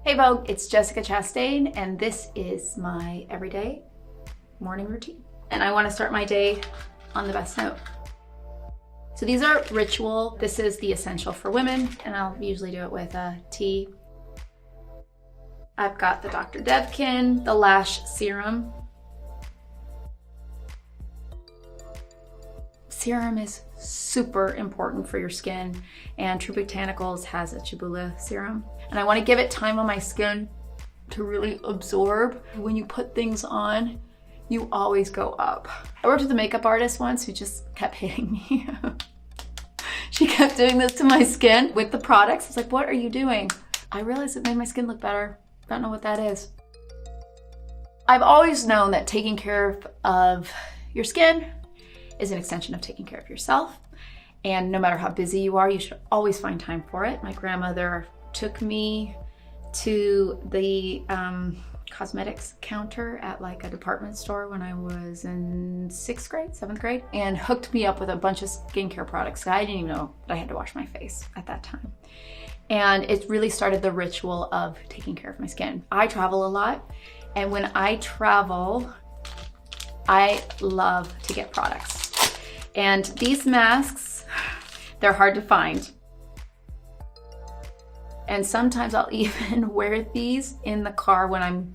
Hey Vogue, it's Jessica Chastain, and this is my everyday morning routine. And I want to start my day on the best note. So these are ritual. This is the essential for women, and I'll usually do it with a tea. I've got the Dr. Devgan, the lash serum. Serum is super important for your skin, and True Botanicals has a Chebula serum. And I want to give it time on my skin to really absorb. When you put things on, you always go up. I worked with a makeup artist once who just kept hitting me. She kept doing this to my skin with the products. I was like, what are you doing? I realized it made my skin look better. Don't know what that is. I've always known that taking care of your skin is an extension of taking care of yourself. And no matter how busy you are, you should always find time for it. My grandmother took me to the cosmetics counter at like a department store when I was in 6th grade, 7th grade, and hooked me up with a bunch of skincare products. I didn't even know that I had to wash my face at that time. And it really started the ritual of taking care of my skin. I travel a lot, and when I travel, I love to get products. And these masks, they're hard to find. And sometimes I'll even wear these in the car when I'm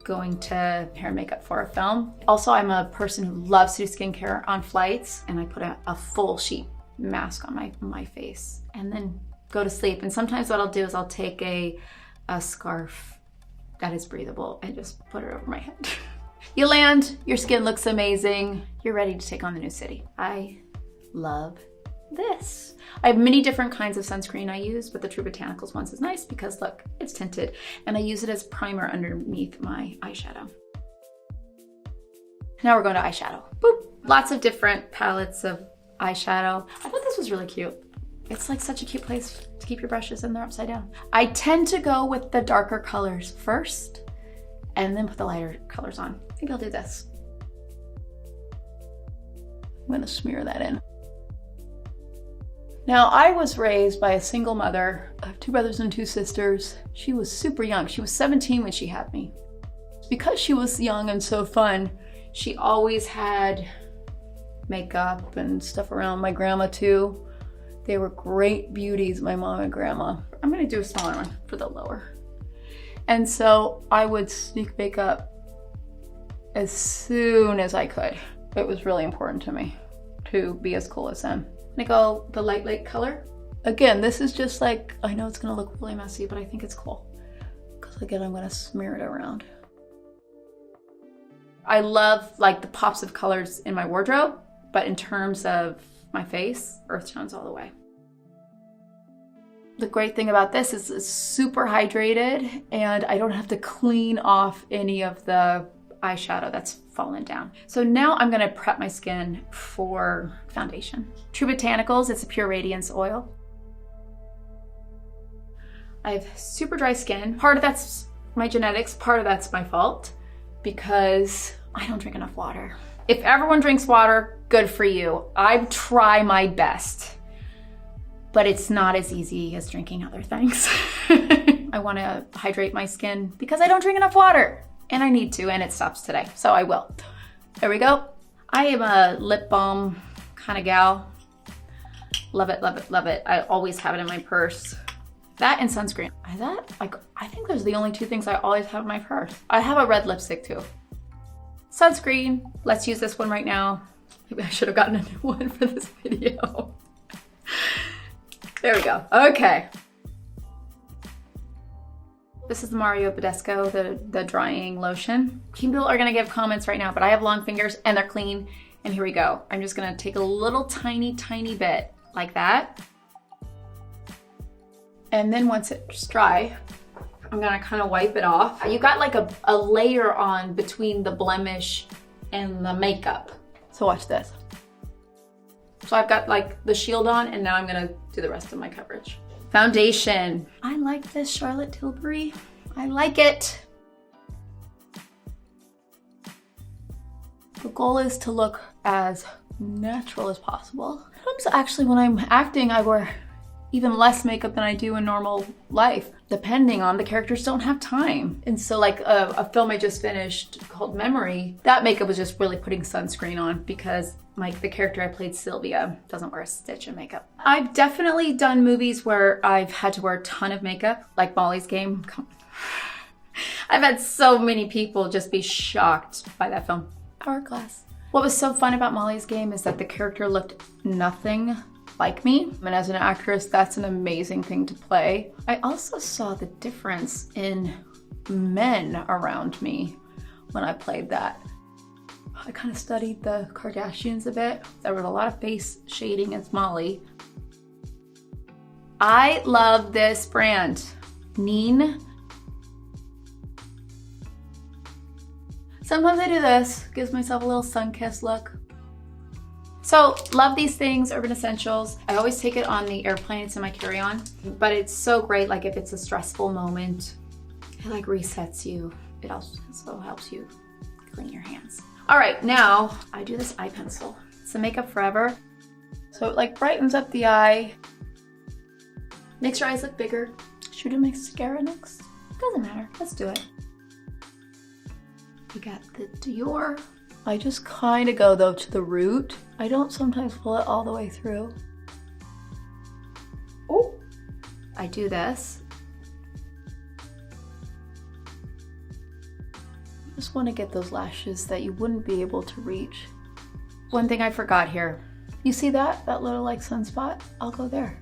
going to hair and makeup for a film. Also, I'm a person who loves to do skincare on flights, and I put a full sheet mask on my face and then go to sleep. And sometimes what I'll do is I'll take a scarf that is breathable and just put it over my head. You land, your skin looks amazing, you're ready to take on the new city. I love this. I have many different kinds of sunscreen I use, but the True Botanicals ones is nice because look, it's tinted, and I use it as primer underneath my eyeshadow. Now we're going to eyeshadow. Boop. Lots of different palettes of eyeshadow. I thought this was really cute. It's like such a cute place to keep your brushes, and they're upside down. I tend to go with the darker colors first and then put the lighter colors on. I think I'll do this. I'm gonna smear that in. Now, I was raised by a single mother. I have 2 brothers and 2 sisters. She was super young. She was 17 when she had me. Because she was young and so fun, she always had makeup and stuff around. My grandma too. They were great beauties, my mom and grandma. I'm gonna do a smaller one for the lower. And so I would sneak makeup as soon as I could. It was really important to me to be as cool as them. I'm gonna go the light color. Again, this is just like, I know it's gonna look really messy, but I think it's cool. Because again, I'm gonna smear it around. I love like the pops of colors in my wardrobe, but in terms of my face, earth tones all the way. The great thing about this is it's super hydrated, and I don't have to clean off any of the eyeshadow that's fallen down. So now I'm gonna prep my skin for foundation. True Botanicals, it's a Pure Radiance oil. I have super dry skin. Part of that's my genetics, part of that's my fault, because I don't drink enough water. If everyone drinks water, good for you. I try my best, but it's not as easy as drinking other things. I wanna hydrate my skin because I don't drink enough water. And I need to, and it stops today, so I will. There we go. I am a lip balm kind of gal. Love it, love it, love it. I always have it in my purse. That and sunscreen. I think those are the only 2 things I always have in my purse. I have a red lipstick too. Sunscreen, let's use this one right now. Maybe I should have gotten a new one for this video. There we go, okay. This is the Mario Badescu, the drying lotion. People are gonna give comments right now, but I have long fingers and they're clean. And here we go. I'm just gonna take a little tiny bit like that. And then once it's dry, I'm gonna kind of wipe it off. You got like a layer on between the blemish and the makeup. So watch this. So I've got like the shield on, and now I'm gonna do the rest of my coverage. Foundation. I like this Charlotte Tilbury. I like it. The goal is to look as natural as possible. Sometimes actually when I'm acting, I wear even less makeup than I do in normal life, depending on the characters don't have time. And so like a film I just finished called Memory, that makeup was just really putting sunscreen on because the character I played, Sylvia, doesn't wear a stitch of makeup. I've definitely done movies where I've had to wear a ton of makeup, like Molly's Game. I've had so many people just be shocked by that film. Hourglass. What was so fun about Molly's Game is that the character looked nothing like me. And as an actress, that's an amazing thing to play. I also saw the difference in men around me when I played that. I kind of studied the Kardashians a bit. There was a lot of face shading as Molly. I love this brand, Neen. Sometimes I do this, gives myself a little sun-kissed look. So, love these things, Urban Essentials. I always take it on the airplane, it's in my carry-on. But it's so great, like if it's a stressful moment, it like resets you. It also helps you clean your hands. All right, now I do this eye pencil. It's the Makeup Forever. So it like brightens up the eye, makes your eyes look bigger. Should I do mascara next? Doesn't matter, let's do it. We got the Dior. I just kind of go though to the root. I don't sometimes pull it all the way through. Oh, I do this. I just want to get those lashes that you wouldn't be able to reach. One thing I forgot here. You see that? That little like sunspot? I'll go there.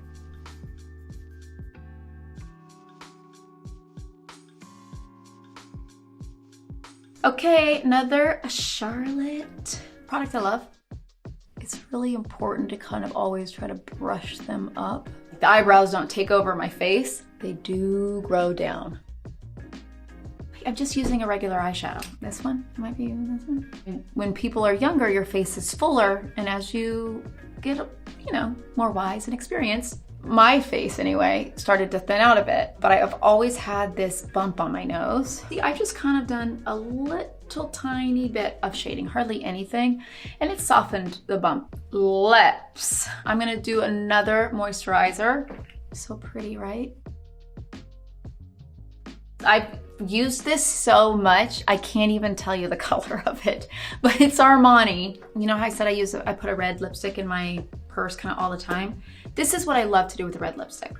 Okay, another Charlotte product I love. It's really important to kind of always try to brush them up. The eyebrows don't take over my face. They do grow down. I'm just using a regular eyeshadow. This one, might be using this one. When people are younger, your face is fuller, and as you get, you know, more wise and experienced, my face anyway started to thin out a bit, but I have always had this bump on my nose. See, I've just kind of done a little tiny bit of shading, hardly anything, and it softened the bump. Lips. I'm gonna do another moisturizer. So pretty, right? I've used this so much, I can't even tell you the color of it, but it's Armani. You know how I said I put a red lipstick in my purse kind of all the time? This is what I love to do with a red lipstick.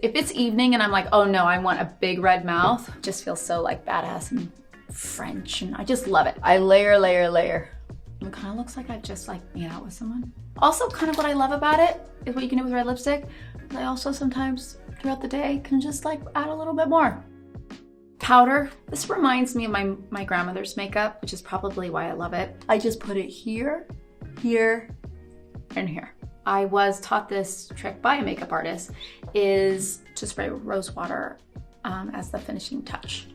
If it's evening and I'm like, oh no, I want a big red mouth, it just feels so like badass and French, and I just love it. I layer, layer, layer. It kind of looks like I've just like made out with someone. Also, kind of what I love about it is what you can do with red lipstick. I also sometimes throughout the day can just like add a little bit more. Powder. This reminds me of my grandmother's makeup, which is probably why I love it. I just put it here, here, and here. I was taught this trick by a makeup artist, is to spray rose water as the finishing touch.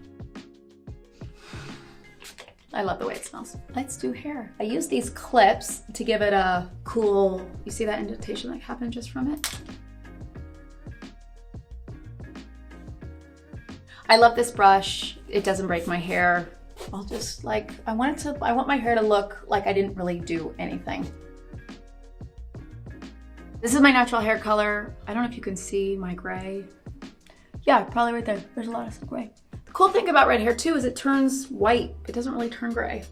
I love the way it smells. Let's do hair. I use these clips to give it a cool, you see that indentation that happened just from it? I love this brush. It doesn't break my hair. I'll just like, I want my hair to look like I didn't really do anything. This is my natural hair color. I don't know if you can see my gray. Yeah, probably right there. There's a lot of gray. The cool thing about red hair too is it turns white. It doesn't really turn gray.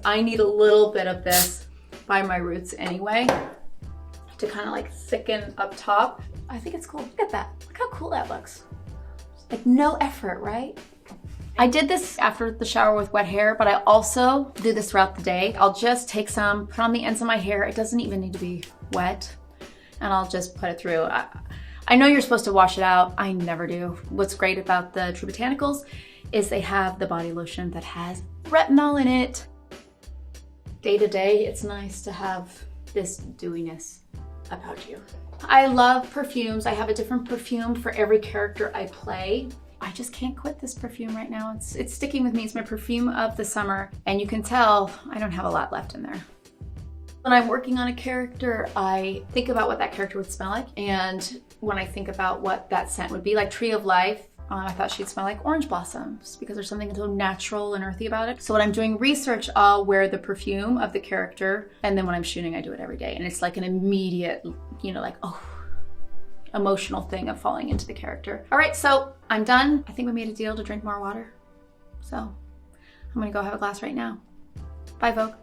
I need a little bit of this by my roots anyway to kind of like thicken up top. I think it's cool. Look at that. Look how cool that looks. Like no effort, right? I did this after the shower with wet hair, but I also do this throughout the day. I'll just take some, put on the ends of my hair. It doesn't even need to be wet. And I'll just put it through. I know you're supposed to wash it out. I never do. What's great about the True Botanicals is they have the body lotion that has retinol in it. Day to day, it's nice to have this dewiness about you. I love perfumes. I have a different perfume for every character I play. I just can't quit this perfume right now. It's sticking with me. It's my perfume of the summer, and you can tell I don't have a lot left in there. When I'm working on a character, I think about what that character would smell like, and when I think about what that scent would be, like Tree of Life, I thought she'd smell like orange blossoms because there's something so natural and earthy about it. So when I'm doing research, I'll wear the perfume of the character, and then when I'm shooting, I do it every day. And it's like an immediate, you know, like, oh, emotional thing of falling into the character. All right, so I'm done. I think we made a deal to drink more water. So I'm gonna go have a glass right now. Bye, Vogue.